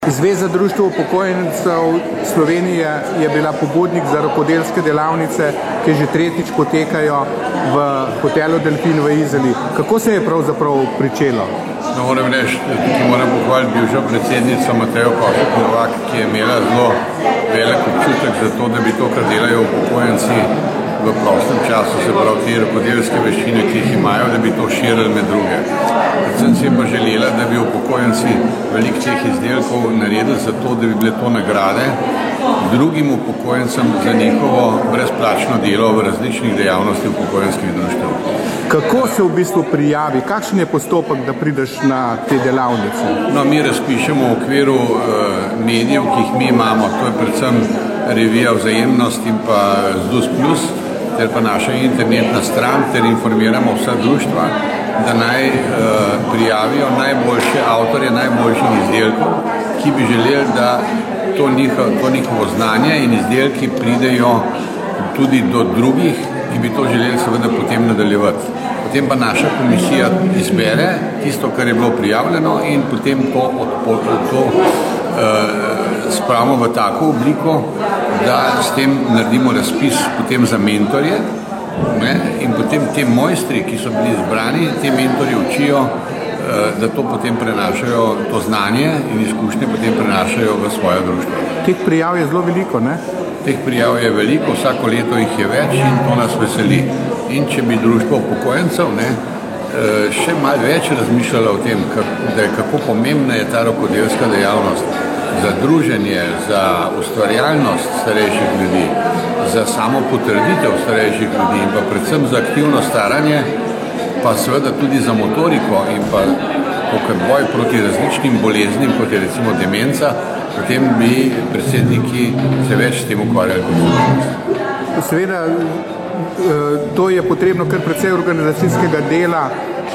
Zveza društva upokojencev Slovenije je bila pobudnik za rokodelske delavnice, ki že tretjič potekajo v hotelu Delfin v Izoli. Kako se je pravzaprav pričelo? No, moram reči, tukaj moram pohvaliti bivšo predsednico Matejo Košek Novak, ki je imela zelo velik občutek za to, da bi to, kar delajo upokojenci v prostem času, se pravi te rokodelske veščine, ki jih imajo, da bi to širili med druge. Predvsem si pa želela, da bi upokojenci veliko teh izdelkov naredili za to, da bi bile to nagrade drugim upokojencem za njihovo brezplačno delo v različnih dejavnostih upokojenskih društev. Kako se v bistvu prijavi? Kakšen je postopek, da prideš na te delavnice? No, mi razpišemo v okviru medijev, ki jih mi imamo, to je predvsem revija Vzajemnost in pa ZDUS Plus, ter pa naša internetna stran, ter informiramo vsa društva, da naj prijavijo najboljše avtorje najboljših izdelkov, ki bi želeli, da to njihovo znanje in izdelki pridejo tudi do drugih, ki bi to želeli seveda potem nadaljevati. Potem pa naša komisija izbere tisto, kar je bilo prijavljeno in potem to spravimo v tako obliko, da s tem naredimo razpis potem za mentorje, in potem te mojstri, ki so bili izbrani, te mentorji učijo, da to potem prenašajo, to znanje in izkušnje potem prenašajo v svoje društvo. Teh prijav je zelo veliko, ne? Teh prijav je veliko, vsako leto jih je več in to nas veseli. In če bi društvo upokojencev še malo več razmišljalo o tem, kako pomembna je ta rokodelska dejavnost za druženje, za ustvarjalnost starejših ljudi, za samo potrditev starejših ljudi in pa predvsem za aktivno staranje, pa seveda tudi za motoriko in pa boj proti različnim boleznim, kot je recimo demenca, potem bi predsedniki se več s tem ukvarjali. Seveda, to je potrebno kar precej organizacijskega dela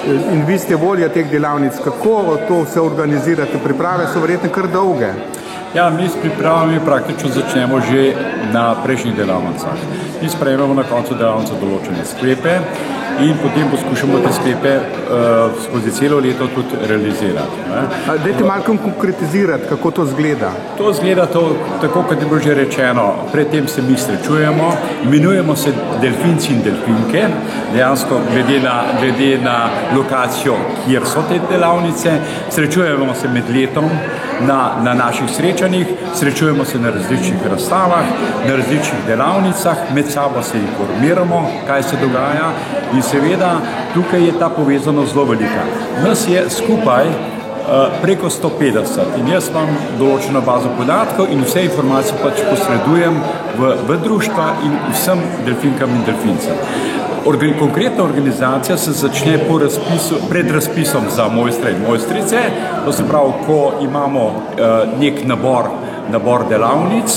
in vi ste vodja teh delavnic. Kako to vse organizirate? Priprave so verjetno kar dolge. Ja, mi s pripravami praktično začnemo že na prejšnjih delavnicah. Mi sprejemamo na koncu delavnice določene sklepe in potem poskušamo te sklepe skozi celo leto tudi realizirati. Dajte malo konkretizirati, kako to zgleda. To zgleda tako, kot je bilo že rečeno. Predtem se mi srečujemo, imenujemo se delfinci in delfinke, dejansko glede na lokacijo, kjer so te delavnice. Srečujemo se med letom na naših srečanjih, srečujemo se na različnih razstavah, na različnih delavnicah, med sabo se informiramo, kaj se dogaja in seveda tukaj je ta povezanost zelo velika. Nas je skupaj preko 150 in jaz imam določeno bazo podatkov in vse informacije pač posredujem v društva in vsem delfinkam in delfincem. Konkretna organizacija se začne pred razpisom za mojstre in mojstrice, to se pravi, ko imamo nek nabor delavnic,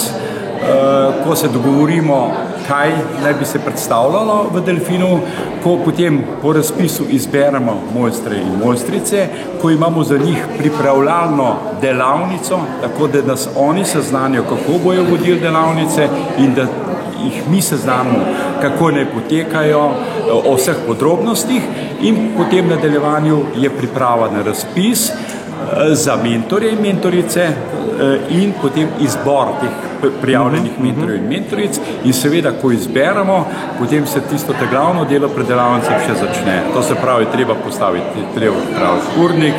ko se dogovorimo, kaj naj bi se predstavljalo v Delfinu, ko potem po razpisu izberemo mojstre in mojstrice, ko imamo za njih pripravljalno delavnico, tako da nas oni seznanijo, kako bojo vodili delavnice in da jih mi seznanimo, kako naj potekajo, o vseh podrobnostih in potem v nadaljevanju je priprava na razpis za mentorje in mentorice in potem izbor teh prijavljenih mentorjev in mentoric in seveda, ko izberemo, potem se tisto glavno delo pred delavnicami še začne. To se pravi, treba postaviti urnik,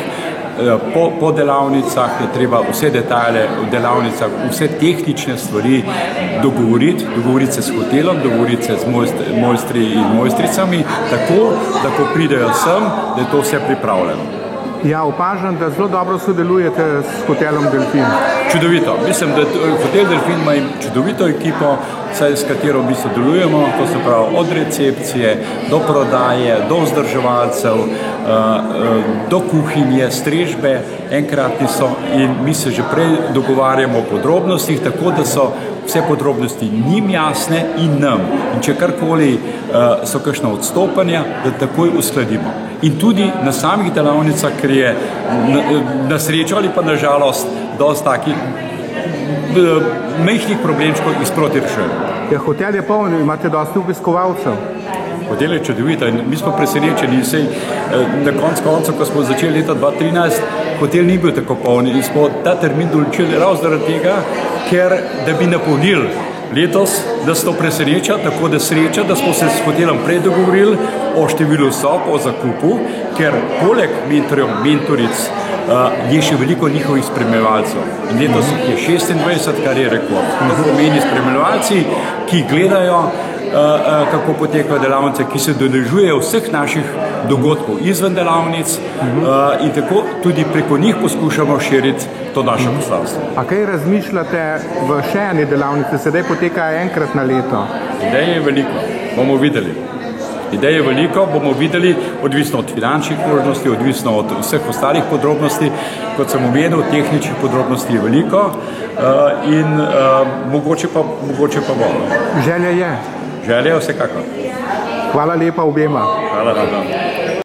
po delavnicah je treba vse detajle v delavnicah, vse tehnične stvari dogovoriti se s hotelom, dogovoriti se z mojstri in mojstricami, tako, da ko pridejo sem, da je to vse pripravljeno. Ja, opažam, da zelo dobro sodelujete s hotelom Delfin. Čudovito. Mislim, da hotel Delfin ima čudovito ekipo, s katero mi sodelujemo, to se pravi od recepcije, do prodaje, do vzdrževalcev, do kuhinje, strežbe, enkratni so in mi se že prej dogovarjamo o podrobnostih, tako da so vse podrobnosti njim jasne in nam. In če karkoli so kakšna odstopanja, da takoj uskladimo. In tudi na samih delavnicah, ker je na srečo ali pa na žalost dosti takih majhnih problemčkov, jih sproti rešujemo. Ja, hotel je poln, imate dosti obiskovalcev. Hotel je čudovito in mi smo presenečeni. Na koncu, ko smo začeli leta 2013, hotel ni bil tako poln in smo ta termin določili ravno zaradi tega, ker da bi napolnili letos, da se to preseneča, tako da sreča, da smo se s hotelom prej dogovorili o številu sob, o zakupu, ker poleg mentorjev, mentoric je še veliko njihovih spremljevalcev. In letos je 26, kar je rekord. To pomeni spremljevalci, ki gledajo, kako potekajo delavnice, ki se udeležujejo vseh naših dogodkov izven delavnic in tako tudi preko njih poskušamo širiti to naše poslanstvo. A kaj razmišljate v še eni delavnici, sedaj poteka enkrat na leto? Ideje je veliko, bomo videli. Ideje je veliko, bomo videli, odvisno od finančnih možnosti, odvisno od vseh ostalih podrobnosti, kot sem omenil, tehničnih podrobnosti je veliko in mogoče pa bo. Želja je? Želja vsekakor. Hvala lepa obema. Hvala lepa.